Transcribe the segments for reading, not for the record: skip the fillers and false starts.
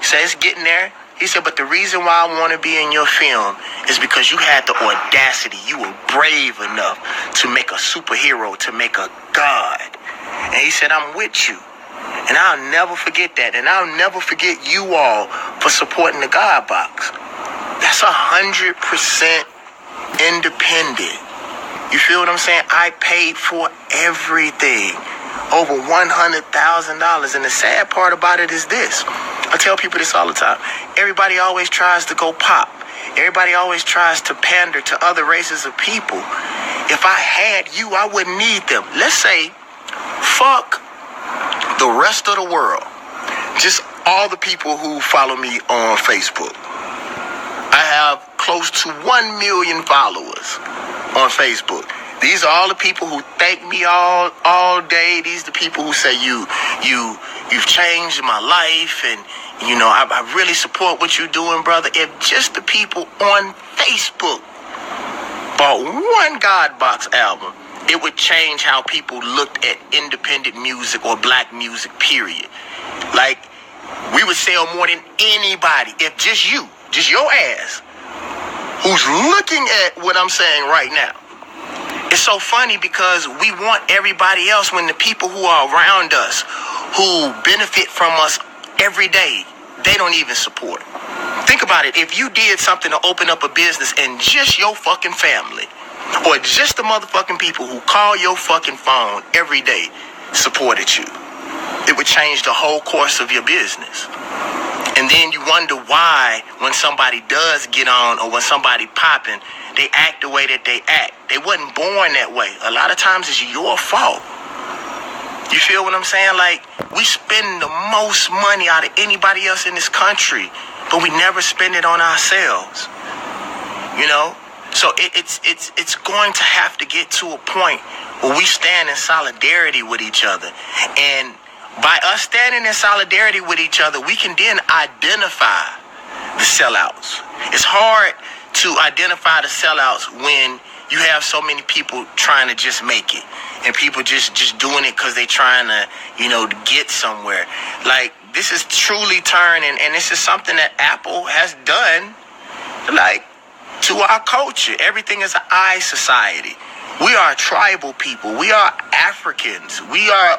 So it's getting there. He said, but the reason why I want to be in your film is because you had the audacity. You were brave enough to make a superhero, to make a god. And he said, I'm with you. And I'll never forget that. And I'll never forget you all for supporting the God Box. That's 100% independent. You feel what I'm saying? I paid for everything. Over $100,000. And the sad part about it is this. I tell people this all the time. Everybody always tries to go pop. Everybody always tries to pander to other races of people. If I had you, I wouldn't need them. Let's say, fuck the rest of the world. Just all the people who follow me on Facebook. I have close to 1 million followers on Facebook. These are all the people who thank me all day. These are the people who say you've changed my life, and I really support what you're doing, brother. If just the people on Facebook bought one God Box album, it would change how people looked at independent music or black music, period. Like, we would sell more than anybody if just your ass, who's looking at what I'm saying right now. It's so funny because we want everybody else when the people who are around us, who benefit from us every day, they don't even support. Think about it. If you did something to open up a business and just your fucking family, or just the motherfucking people who call your fucking phone every day supported you, it would change the whole course of your business. And then you wonder why when somebody does get on or when somebody popping, they act the way that they act. They wasn't born that way. A lot of times it's your fault. You feel what I'm saying? Like, we spend the most money out of anybody else in this country, but we never spend it on ourselves. So it's going to have to get to a point where we stand in solidarity with each other. And by us standing in solidarity with each other, we can then identify the sellouts. It's hard to identify the sellouts when you have so many people trying to just make it, and people just doing it because they're trying to, to get somewhere. Like, this is truly turning, and this is something that Apple has done, like, to our culture. Everything is an I society. We are a tribal people. We are Africans. We are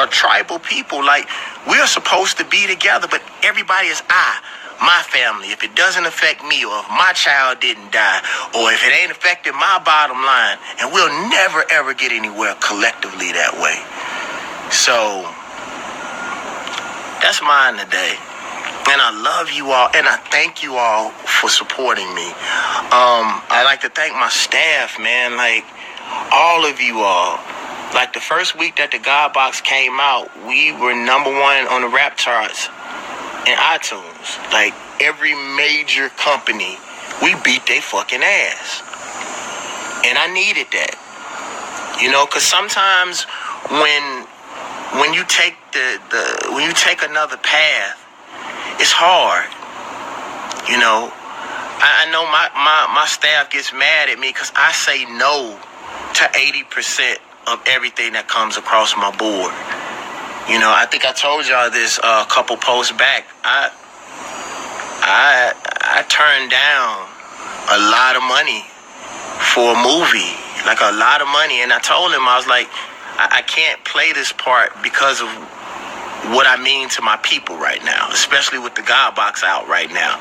a tribal people. Like, we are supposed to be together, but everybody is I. My family. If it doesn't affect me, or if my child didn't die, or if it ain't affecting my bottom line, and we'll never ever get anywhere collectively that way. So that's mine today. And I love you all, and I thank you all for supporting me. I like to thank my staff, man. Like, all of you all. Like, the first week that the God Box came out, we were #1 on the rap charts in iTunes. Like, every major company, we beat they fucking ass. And I needed that. Because sometimes when you take when you take another path, it's hard. I know my staff gets mad at me because I say no to 80% of everything that comes across my board. I think I told y'all this a couple posts back. I turned down a lot of money for a movie, like a lot of money. And I told him, I was like, I can't play this part because of what I mean to my people right now, especially with the God Box out right now.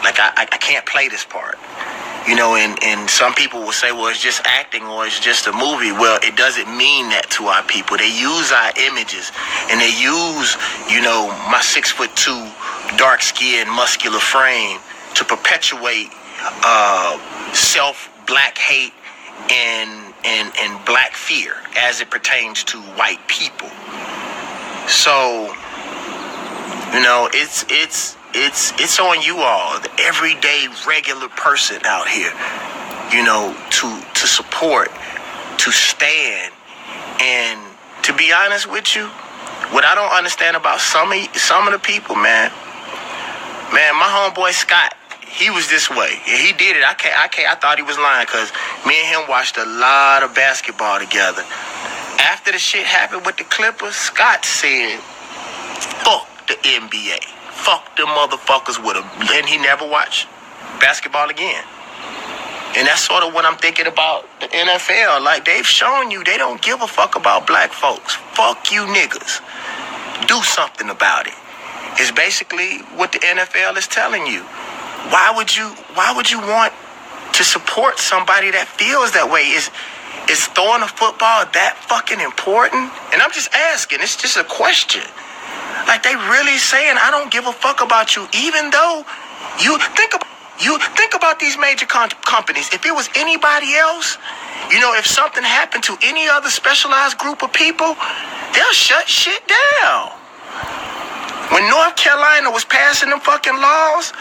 Like, I can't play this part. And some people will say, well, it's just acting or it's just a movie. Well, it doesn't mean that to our people. They use our images, and they use, my 6'2", dark-skinned, muscular frame to perpetuate self-black hate and black fear as it pertains to white people. So, it's on you all, the everyday regular person out here, to support, to stand. And to be honest with you, what I don't understand about some of the people, man, my homeboy Scott, he was this way. He did it. I thought he was lying, because me and him watched a lot of basketball together. After the shit happened with the Clippers, Scott said, fuck the NBA. Fuck them motherfuckers with him. And he never watched basketball again. And that's sort of what I'm thinking about the NFL. Like, they've shown you they don't give a fuck about black folks. Fuck you niggas. Do something about it. It's basically what the NFL is telling you. Why would you want to support somebody that feels that way? Is throwing a football that fucking important? And I'm just asking. It's just a question. Like, they really saying, I don't give a fuck about you, even though you think about these major companies. If it was anybody else, if something happened to any other specialized group of people, they'll shut shit down. When North Carolina was passing them fucking laws,